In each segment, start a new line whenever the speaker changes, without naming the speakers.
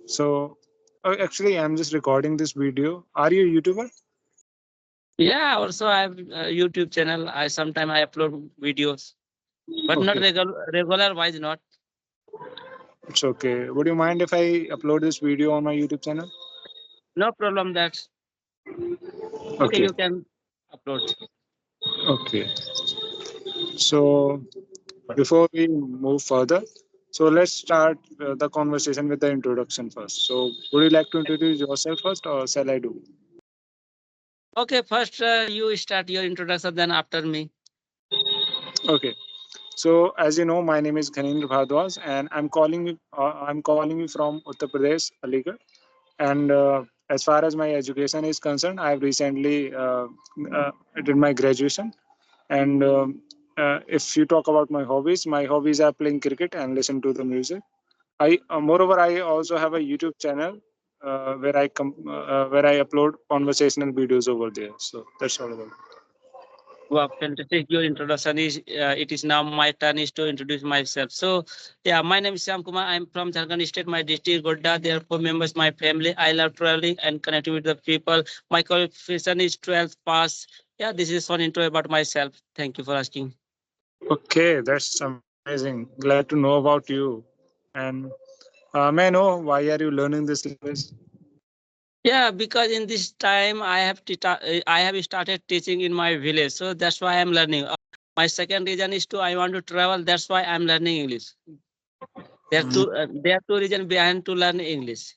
So, actually, I'm just recording this video. Are you a YouTuber?
Yeah, also I have a YouTube channel. I sometimes I upload videos, but not
Okay,
regular wise not.
it's okay. Would you mind if I upload this video on my YouTube channel?
No problem. That's okay.
Okay,
You can upload.
okay. So, before we move further, so let's start the conversation with the introduction first. So, would you like to introduce yourself first, or shall I do?
Okay, first you start your introduction, then after me.
Okay. So, as you know, my name is Ghanendra Bhardwaj, and I'm calling you from Uttar Pradesh, Aligarh. And as far as my education is concerned, I've recently uh, did my graduation. And if you talk about my hobbies are playing cricket and listen to the music. Moreover, I also have a YouTube channel where I upload conversational videos over there. So that's all about.
Wow, fantastic. Your introduction is, it is now my turn is to introduce myself. So, yeah, my name is Syam Kumar. I'm from Jharkhand State. My district Godda. There are 4 members, my family. I love traveling and connecting with the people. My qualification is 12th pass. Yeah, this is one intro about myself. Thank you for asking.
Okay, that's amazing. Glad to know about you. And may I know why are you learning this language?
Yeah, because in this time I have started teaching in my village, so that's why I'm learning. My second reason is to I want to travel. That's why I'm learning English. There are two reasons behind to learn English.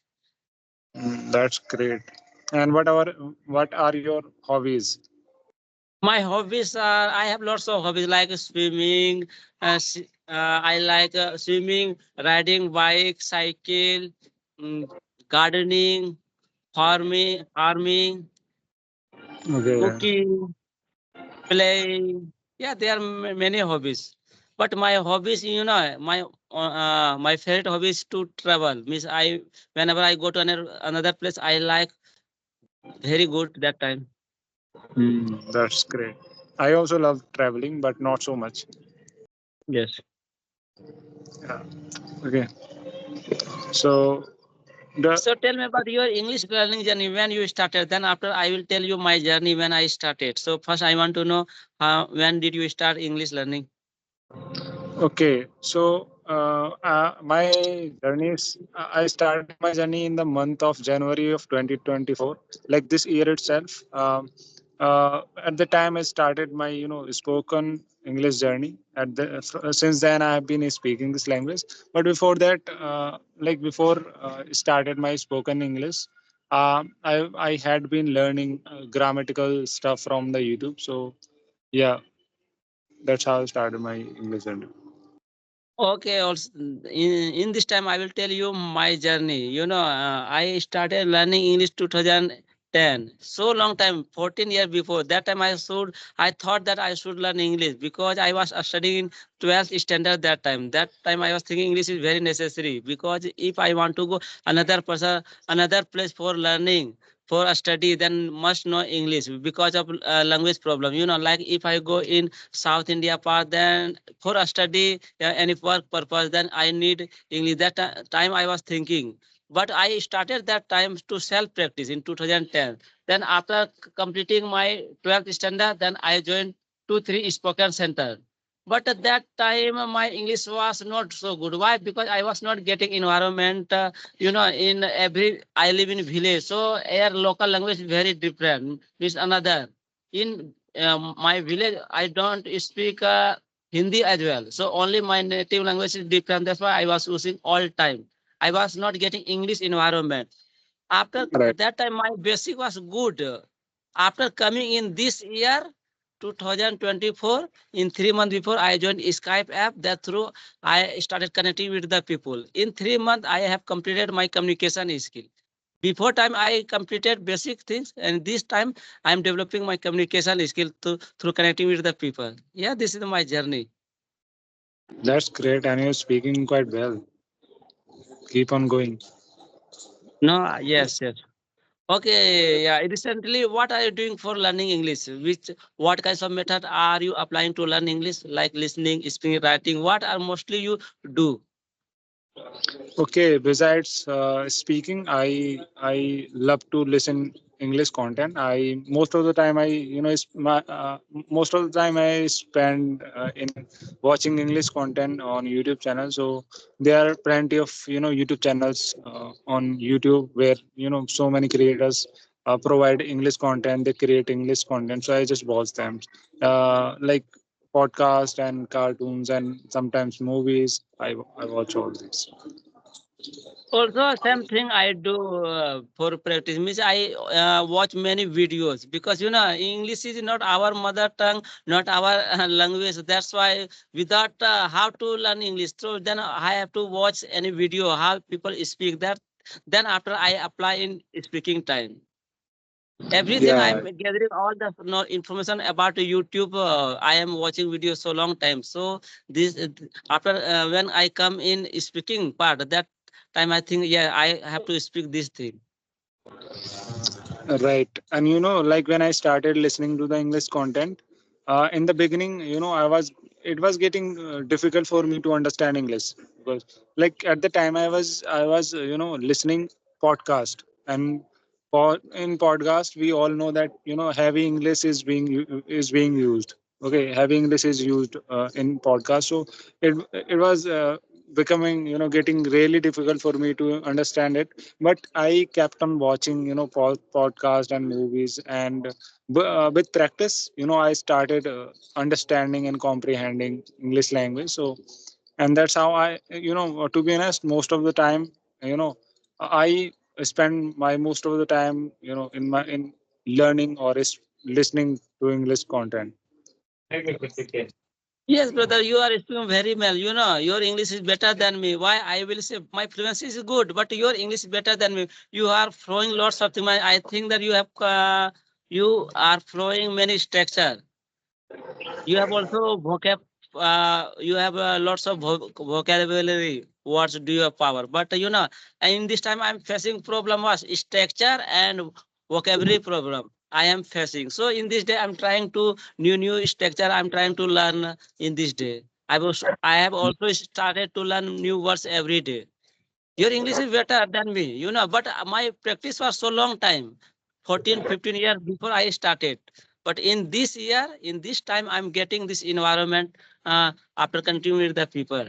That's great. And what are your hobbies?
My hobbies are I have lots of hobbies like swimming. I like swimming, riding bike, cycle, mm, gardening, farming,
Okay.
cooking, playing. Yeah, there are many hobbies. But my hobbies, my favorite hobby is to travel. Means I whenever I go to another place, I like very good that time.
That's great. I also love traveling, but not so much.
Yes.
Yeah. Okay. So the
So tell me about your English learning journey when you started. Then after I will tell you my journey when I started. So first I want to know when did you start English learning?
Okay, so my journey is I started my journey in the month of January of 2024, like this year itself. At the time, I started my spoken English journey. Since then, I have been speaking this language. But before that, before started my spoken English, I had been learning grammatical stuff from the YouTube. So yeah, that's how I started my English journey.
Okay, also in this time I will tell you my journey. I started learning English 2010. So long time, 14 years before. That time I thought that I should learn English because I was studying in 12th standard that time. That time I was thinking English is very necessary because if I want to go another place for learning, for a study, then must know English because of language problem. Like if I go in South India part, then for a study, any work purpose, then I need English. That time I was thinking. But I started that time to self practice in 2010. Then after completing my 12th standard, then I joined 2 3 spoken center. But at that time, my English was not so good. Why? Because I was not getting environment. In every I live in village, so our local language is very different. Is another in my village. I don't speak Hindi as well. So only my native language is different. That's why I was using all time. I was not getting English environment. After
Right.
that time, my basic was good. After coming in this year, 2024, in 3 months before, I joined Skype app. That through I started connecting with the people. In 3 months, I have completed my communication skill. Before time, I completed basic things, and this time I'm developing my communication skill through connecting with the people. Yeah, this is my journey.
That's great, and you're speaking quite well. Keep on going.
No, yes, yes. Okay, yeah. Recently, what are you doing for learning English? What kinds of method are you applying to learn English? Like listening, speaking, writing. What are mostly you do?
Okay, besides speaking, I love to listen English content. I most of the time I most of the time I spend in watching English content on YouTube channel. So there are plenty of YouTube channels on YouTube where so many creators provide English content. They create English content. So I just watch them, like podcast and cartoons and sometimes movies. I watch all these.
Also, same thing I do for practice. Means I watch many videos because English is not our mother tongue, not our language. That's why without how to learn English, so then I have to watch any video how people speak that. Then after I apply in speaking time. Everything
Yeah,
I'm gathering all the information about YouTube. I am watching videos so long time. So this after when I come in speaking part, that time I think yeah I have to speak this thing.
right. And like when I started listening to the English content, in the beginning, it was getting difficult for me to understand English because, like at the time, I was listening podcast and in podcast we all know that heavy English is being used. Okay, heavy English is used in podcast, so it was becoming getting really difficult for me to understand it, but I kept on watching podcast and movies, and with practice I started understanding and comprehending English language. So and that's how I to be honest, most of the time you know I spend my most of the time in learning or is listening to English content.
Yes, brother, you are speaking very well. Your English is better than me. Why I will say my fluency is good, but your English is better than me. You are flowing lots of things. I think that you are flowing many structure. You have also you have lots of vocabulary words do your power. But in this time I'm facing problem was structure and vocabulary problem. I am facing. So in this day I'm trying to new structure. I'm trying to learn in this day. I have also started to learn new words every day. Your English is better than me, but my practice was so long time, 14, 15 years before I started. But in this year, in this time, I'm getting this environment after continuing with the people.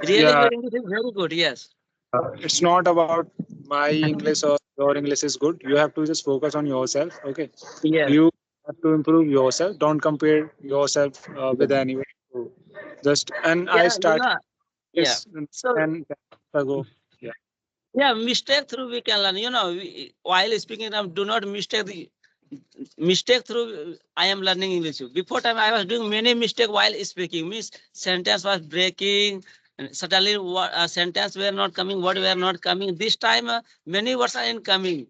Really,
Yeah,
your English is very good, yes.
it's not about my English or your English is good. You have to just focus on yourself. Okay,
Yes.
you have to improve yourself. Don't compare yourself with anyone. So just and I
Yeah,
started
yeah.
this
So,
10 years ago. Yeah,
yeah, mistake through we can learn. While speaking, do not mistake through I am learning English. Before time I was doing many mistake while speaking. Means sentence was breaking. And suddenly sentence were not coming, word were not coming. This time many words are incoming.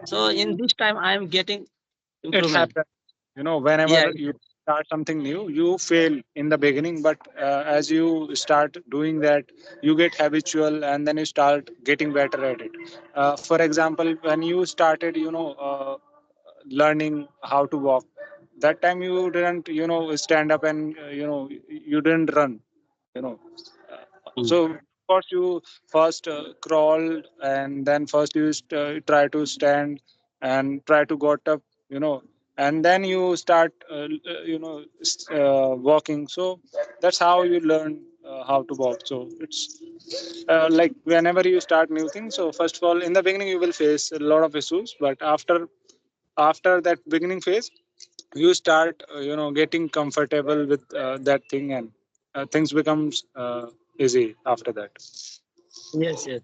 So in this time I am getting
it
improvement.
happens.
Yeah.
Whenever you start something new, you fail in the beginning, but as you start doing that, you get habitual, and then you start getting better at it. For example, when you started, learning how to walk, that time you didn't stand up and you didn't run, you know
Mm.
so of course you first crawled, and then first you try to stand and try to got up, and then you start walking. So that's how you learn how to walk. So it's like whenever you start new things, so first of all, in the beginning you will face a lot of issues, but after that beginning phase, you start getting comfortable with that thing, and things becomes easy after that.
Yes, yes.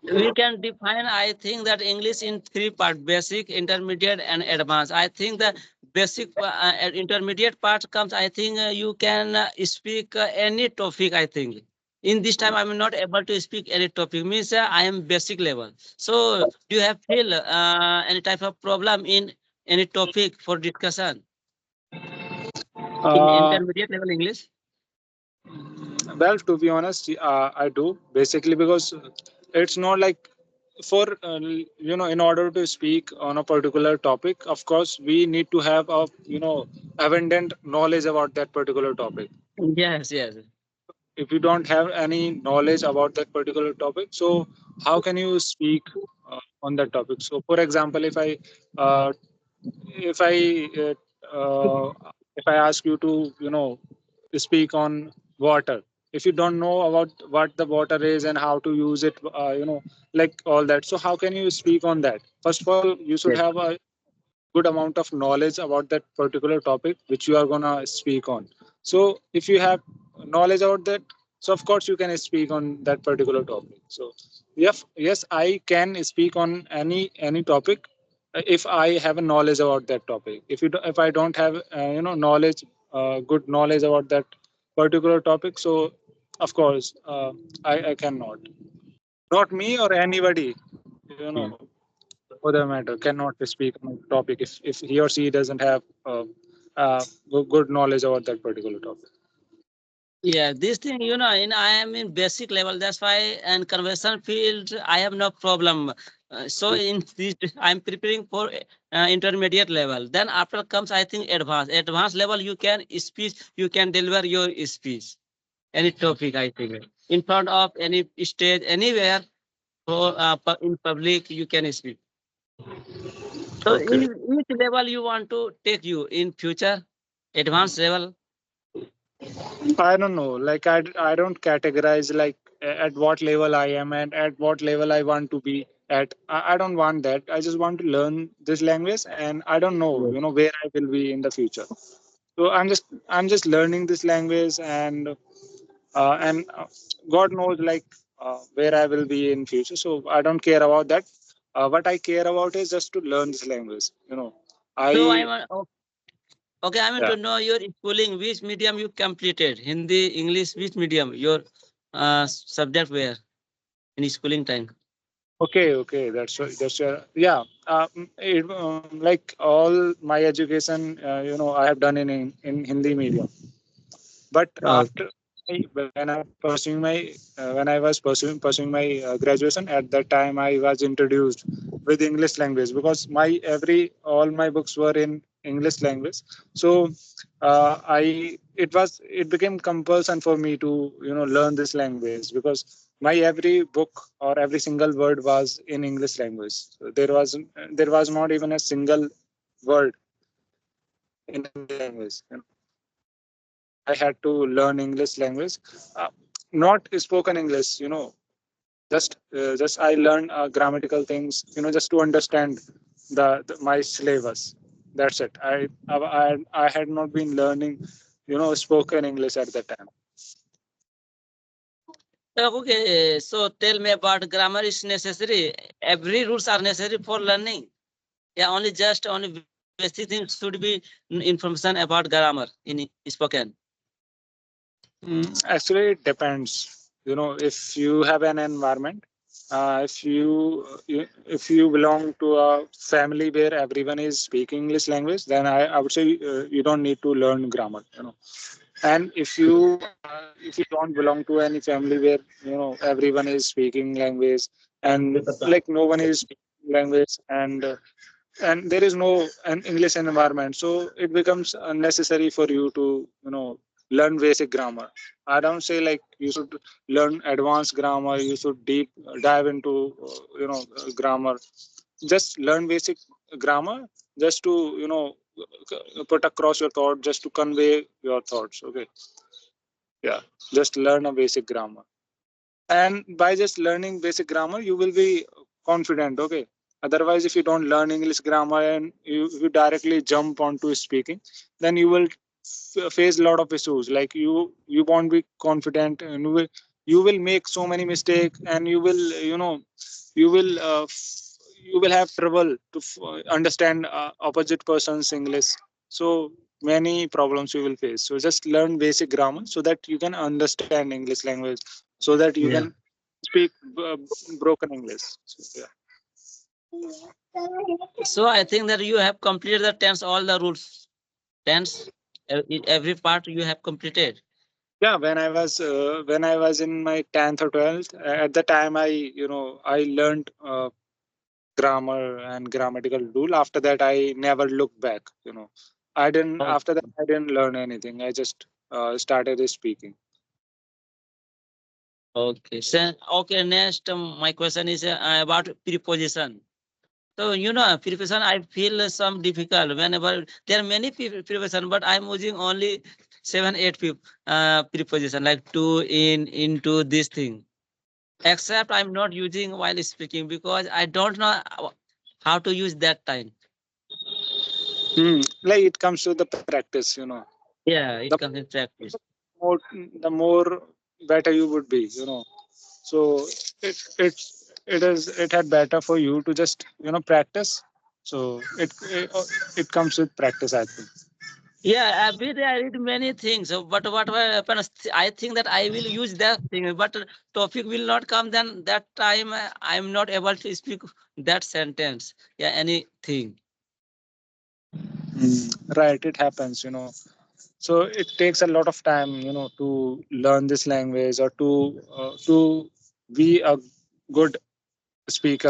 We can define I think that English in three part: basic, intermediate, and advanced. I think the basic intermediate part comes, I think you can speak any topic. I think in this time I'm not able to speak any topic, means I am basic level. So do you have feel any type of problem in any topic for discussion in
uh,
intermediate level English?
well, to be honest, I do, basically, because it's not like for in order to speak on a particular topic, of course we need to have a abundant knowledge about that particular topic.
Yes, yes.
if you don't have any knowledge about that particular topic, so how can you speak on that topic? So for example, uh, if I uh, if I ask you to, speak on water, if you don't know about what the water is and how to use it, like all that, so how can you speak on that? First of all, you should
Yes.
have a good amount of knowledge about that particular topic which you are going to speak on. So if you have knowledge about that, so of course you can speak on that particular topic. So yes, I can speak on any topic if I have a knowledge about that topic. If I don't have knowledge, good knowledge about that particular topic, so of course I cannot. Not me or anybody, you know, for that matter, cannot speak on a topic if he or she doesn't have good knowledge about that particular topic.
Yeah, this thing, in I am in basic level. That's why and conversion field, I have no problem. So in this, I'm preparing for intermediate level. Then after comes, I think advanced. Advanced level, you can speech, you can deliver your speech, any topic. I think in front of any stage, anywhere, for in public, you can speak. So in
Okay.
which level you want to take you in future? Advanced level.
I don't know. Like I don't categorize like at what level I am and at what level I want to be at. I don't want that. I just want to learn this language, and I don't know,
Yes.
where I will be in the future. So I'm just learning this language, and God knows like where I will be in future. So I don't care about that. What I care about is just to learn this language.
So I
I
want. Okay, I want
Yeah.
to know your schooling, which medium you completed? Hindi, English, which medium? Your subject were in schooling time?
Okay. Yeah. Like all my education, I have done in Hindi medium. But
Oh,
after when I was pursuing my graduation, at that time I was introduced with English language because my every all my books were in English language. So it became compulsion for me to learn this language because my every book or every single word was in English language. So there was not even a single word in Hindi language. So I had to learn English language, uh, not spoken English. Just I learned grammatical things. Just to understand the my syllabus. That's it. I had not been learning, spoken English at that time.
okay. So tell me about grammar is necessary. Every rules are necessary for learning. Yeah, only basic things should be information about grammar in spoken.
Actually, it depends. If you have an environment, if you belong to a family where everyone is speaking English language, then I would say you don't need to learn grammar. And if you don't belong to any family where everyone is speaking language and like no one is speaking language and there is no an English environment, so it becomes unnecessary for you to learn basic grammar. I don't say like you should learn advanced grammar, you should deep dive into grammar. Just learn basic grammar, just to put across your thought, just to convey your thoughts. Okay. Yeah, just learn a basic grammar, and by just learning basic grammar you will be confident. Okay. Otherwise, if you don't learn English grammar and you directly jump onto speaking, then you will face a lot of issues. Like you won't be confident, and you will make so many mistakes, and you will you will have trouble to understand opposite person's English. So many problems you will face. So just learn basic grammar so that you can understand English language, so that you
Yeah.
can speak broken English. So, yeah.
So I think that you have completed the tense, all the rules. Tense, in every part you have completed.
Yeah, when I was in my 10th or 12th, at the time I learned grammar and grammatical rule. After that I never looked back. I didn't
Oh,
After that I didn't learn anything. I just started speaking.
Okay. So, okay. Next, my question is about preposition. So preposition, I feel some difficult whenever there are many preposition, but I'm using only 7, 8 preposition like to, in, into, this thing. Except I'm not using while speaking because I don't know how to use that time.
Like it comes to the practice, you know.
Yeah,
The
it comes in practice.
more, the more better you would be, you know. So it had better for you to just, you know, practice. So it comes with practice, I think.
Yeah, every day I read many things. But what will happen? I think that I will use that thing, but topic will not come. Then that time I am not able to speak that sentence. Yeah, anything.
Right, it happens, you know. So it takes a lot of time, you know, to learn this language or to be a good speaker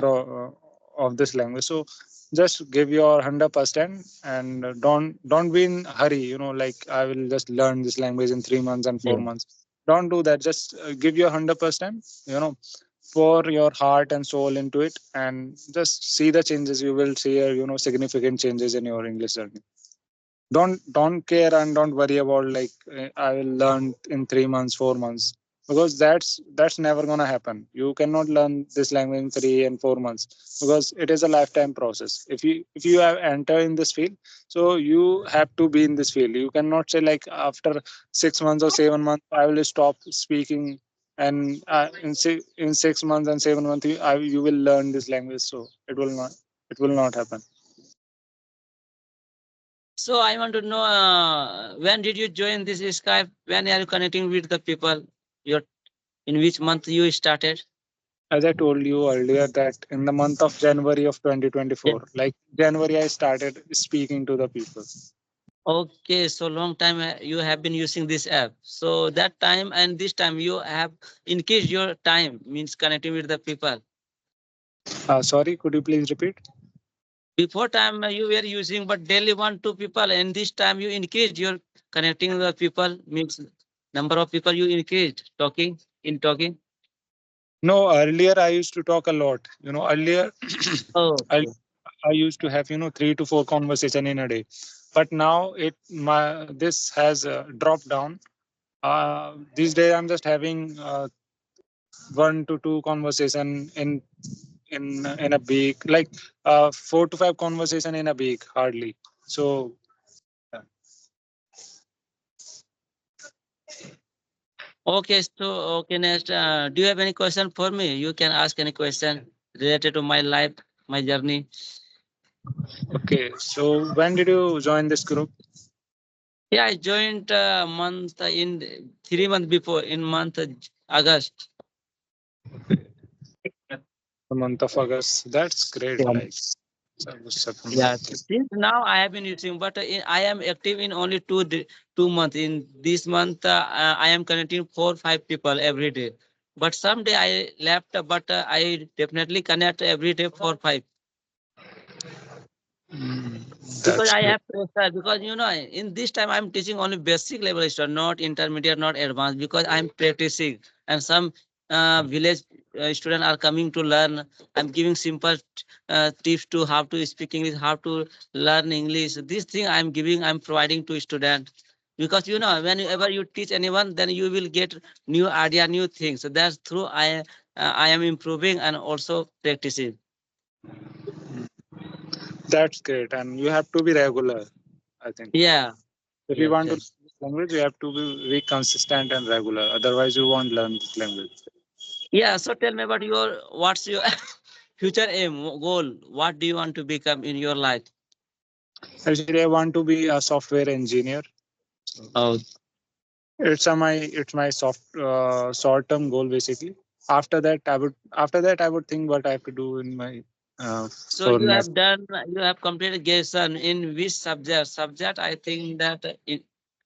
of this language. So just give your 100% and don't be in hurry, you know, like I will just learn this language in 3 months and
Yeah.
4 months. Don't do that. Just give your 100%, you know, pour your heart and soul into it, and just see the changes. You will see, you know, significant changes in your English journey. Don't care and don't worry about like I will learn in 3 months, 4 months, because that's never gonna happen. You cannot learn this language in 3 and 4 months, because it is a lifetime process. If you have entered in this field, so you have to be in this field. You cannot say like after 6 months or 7 months I will stop speaking, and in 6 months and 7 months you will learn this language. So it will not happen.
So I want to know when did you join this Skype? When are you connecting with the people? Your in which month you started?
As I told you earlier, that in the month of January of
Yeah.
2024, like January, I started speaking to the people.
Okay, so long time you have been using this app. So that time and this time you have increased your time means connecting with the people.
Sorry, could you please repeat?
Before time you were using but daily 1, 2 people, and this time you increased your connecting the people means number of people you increased talking in talking.
No, earlier I used to talk a lot. You know, earlier
Oh,
I, I used to have, you know, 3 to 4 conversation in a day, but now this has dropped down. These days I'm just having 1 to 2 conversation in a week, like 4 to 5 conversation in a week, hardly. So
okay. So okay, next. Do you have any question for me? You can ask any question related to my life, my journey.
okay, so when did you join this group?
Yeah, I joined month in 3 months before in month August.
The month of August. That's great. Like September.
Yeah, since now I have been using, but I am active in only 2 months. In this month, I am connecting 4, 5 people every day. But someday I left, but I definitely connect every day 4, 5.
Mm,
Because
that's
I
great.
have pressure, because in this time I'm teaching only basic level stuff, not intermediate, not advanced, because I'm practicing, and some village students are coming to learn. I'm giving simple tips to how to speak English, how to learn English. This thing I'm providing to students, because whenever you teach anyone, then you will get new idea, new things. So that's through I am improving and also practicing.
That's great. And you have to be regular, I think.
Yeah.
If you
Yes.
want to
Yes.
learn this language, you have to be consistent and regular. Otherwise, you won't learn this language.
Yeah, so tell me about what's your future aim, goal? What do you want to become in your life?
Actually, I want to be a software engineer. So
Oh,
it's my short term goal basically. After that I would think what I have to do in my
so
for next
you have completed graduation in which subject? Subject, I think that in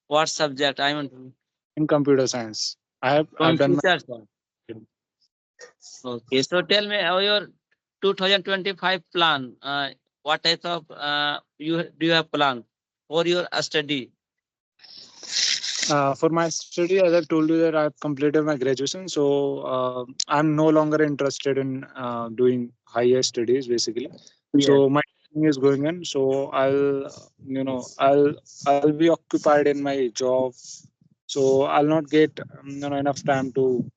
what subject? I want to
in computer science. I've done my
computer science. Okay, so tell me your 2025 plan. What type of you have plan for your study?
For my study, as I've told you that I've completed my graduation, so I'm no longer interested in doing higher studies, basically.
Yes.
So my training is going on. So I'll be occupied in my job. So I'll not get enough time to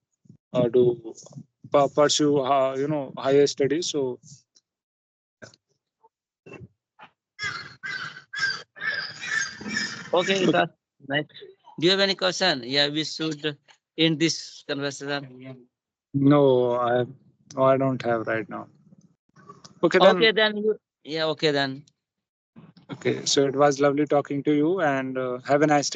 do pursue higher studies. So
Okay,
okay.
Vikas. Nice. Do you have any question? Yeah, we should end this conversation.
No, I don't have right now. Okay then.
Okay, then. Yeah, okay, then.
Okay, so it was lovely talking to you, and have a nice day.